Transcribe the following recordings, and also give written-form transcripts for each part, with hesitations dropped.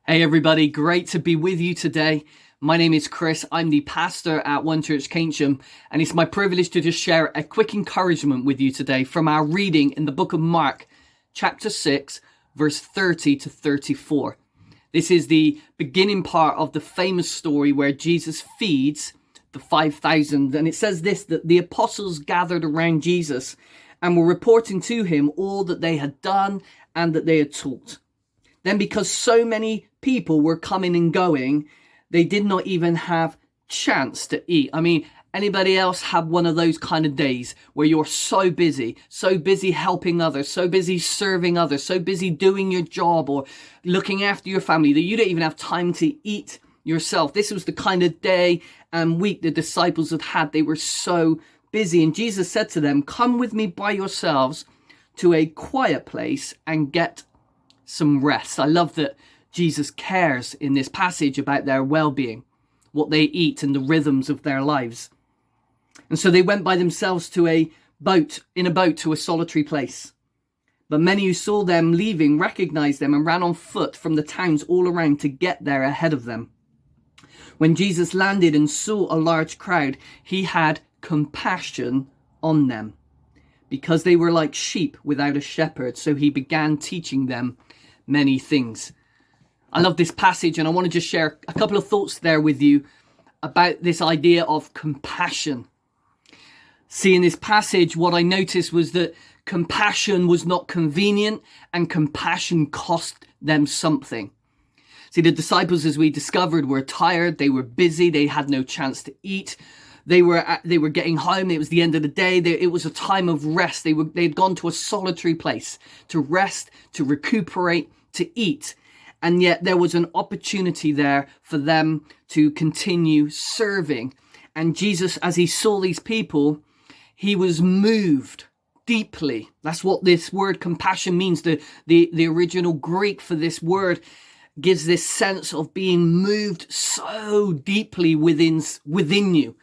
Hey everybody, great to be with you today. My name is Chris. I'm the pastor at One Church Keynsham, and it's my privilege to just share a quick encouragement with you today from our reading in the book of Mark, chapter 6, verse 30 to 34. This is the beginning part of the famous story where Jesus feeds the 5,000, and it says this, that the apostles gathered around Jesus and were reporting to him all that they had done and that they had taught. Then because so many people were coming and going, they did not even have chance to eat. I mean, anybody else have one of those kind of days where you're so busy helping others, so busy serving others, so busy doing your job or looking after your family that you don't even have time to eat yourself? This was the kind of day and week the disciples had had. They were so busy. And Jesus said to them, "Come with me by yourselves to a quiet place and get some rest." I love that Jesus cares in this passage about their well-being, what they eat and the rhythms of their lives. And so they went by themselves to a boat to a solitary place. But many who saw them leaving recognized them and ran on foot from the towns all around to get there ahead of them. When Jesus landed and saw a large crowd, he had compassion on them, because they were like sheep without a shepherd. So he began teaching them many things. I love this passage, and I want to just share a couple of thoughts there with you about this idea of compassion. See, in this passage, what I noticed was that compassion was not convenient, and compassion cost them something. See, the disciples, as we discovered, were tired, they were busy, they had no chance to eat. They were getting home. It was the end of the day. It was a time of rest. They'd gone to a solitary place to rest, to recuperate, to eat. And yet there was an opportunity there for them to continue serving. And Jesus, as he saw these people, he was moved deeply. That's what this word compassion means. The original Greek for this word gives this sense of being moved so deeply within you.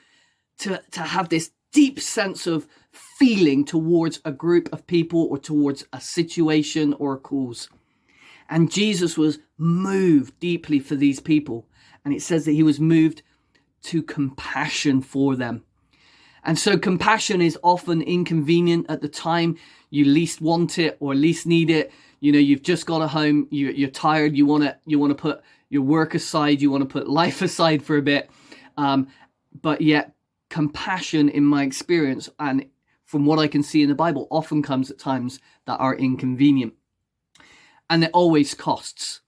To have this deep sense of feeling towards a group of people or towards a situation or a cause. And Jesus was moved deeply for these people. And it says that he was moved to compassion for them. And so compassion is often inconvenient at the time you least want it or least need it. You know, you've just got home, you're tired, you want to put your work aside, you want to put life aside for a bit. But yet, compassion, in my experience, and from what I can see in the Bible, often comes at times that are inconvenient. And it always costs.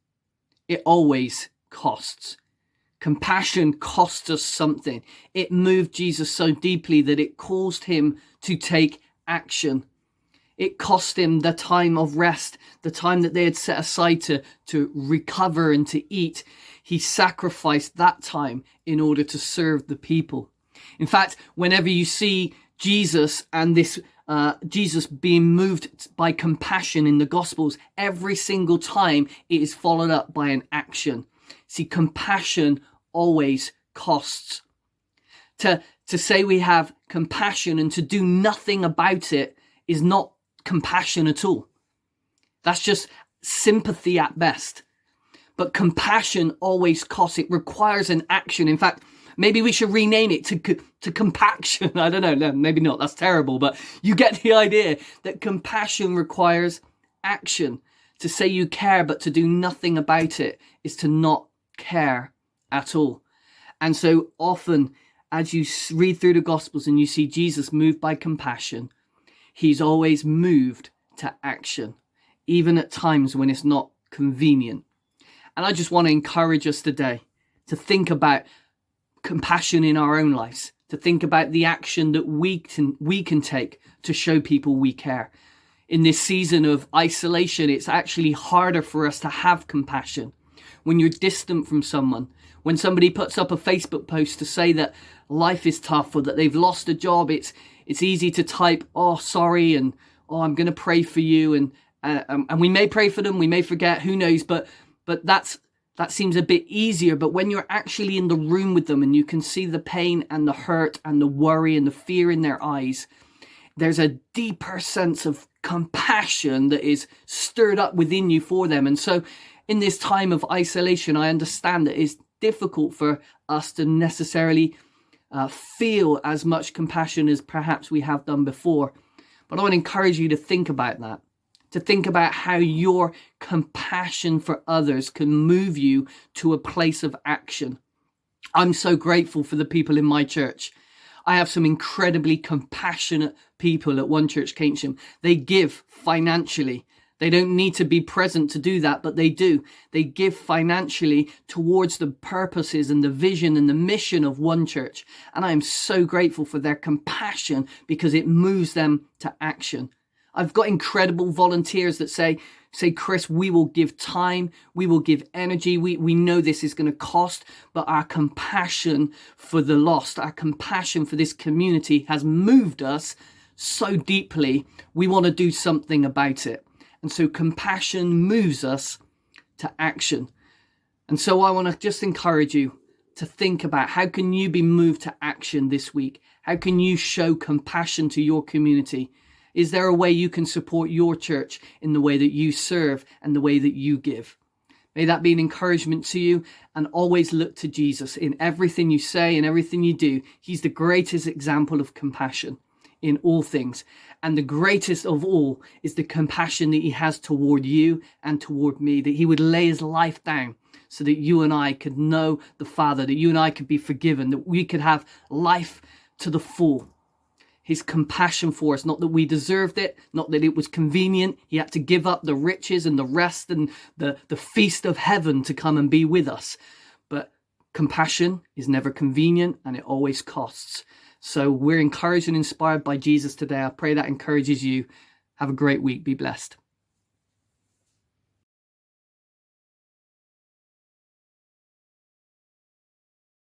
It always costs. Compassion costs us something. It moved Jesus so deeply that it caused him to take action. It cost him the time of rest, the time that they had set aside to recover and to eat. He sacrificed that time in order to serve the people. In fact, whenever you see Jesus and this Jesus being moved by compassion in the Gospels, every single time it is followed up by an action. See, compassion always costs. To say we have compassion and to do nothing about it is not compassion at all. That's just sympathy at best. But compassion always costs. It requires an action. In fact, maybe we should rename it to compaction. I don't know. No, maybe not. That's terrible. But you get the idea that compassion requires action. To say you care, but to do nothing about it is to not care at all. And so often, as you read through the Gospels and you see Jesus moved by compassion, he's always moved to action, even at times when it's not convenient. And I just want to encourage us today to think about compassion in our own lives, to think about the action that we can take to show people we care. In this season of isolation, it's actually harder for us to have compassion. When you're distant from someone, when somebody puts up a Facebook post to say that life is tough or that they've lost a job, it's easy to type, "Oh, sorry," and "Oh, I'm going to pray for you," and we may pray for them, we may forget, who knows, but that seems a bit easier. But when you're actually in the room with them and you can see the pain and the hurt and the worry and the fear in their eyes, there's a deeper sense of compassion that is stirred up within you for them. And so In this time of isolation, I understand that it's difficult for us to necessarily feel as much compassion as perhaps we have done before. But I want to encourage you to think about that, to think about how your compassion for others can move you to a place of action. I'm so grateful for the people in my church. I have some incredibly compassionate people at One Church Keynsham. They give financially. They don't need to be present to do that, but they do. They give financially towards the purposes and the vision and the mission of One Church. And I am so grateful for their compassion because it moves them to action. I've got incredible volunteers that say, Chris, we will give time, we will give energy. We know this is going to cost, but our compassion for the lost, our compassion for this community has moved us so deeply. We want to do something about it. And so compassion moves us to action. And so I want to just encourage you to think about how can you be moved to action this week? How can you show compassion to your community? Is there a way you can support your church in the way that you serve and the way that you give? May that be an encouragement to you, and always look to Jesus in everything you say and everything you do. He's the greatest example of compassion in all things. And the greatest of all is the compassion that he has toward you and toward me, that he would lay his life down so that you and I could know the Father, that you and I could be forgiven, that we could have life to the full. His compassion for us, not that we deserved it, not that it was convenient. He had to give up the riches and the rest and the feast of heaven to come and be with us. But compassion is never convenient and it always costs. So we're encouraged and inspired by Jesus today. I pray that encourages you. Have a great week. Be blessed.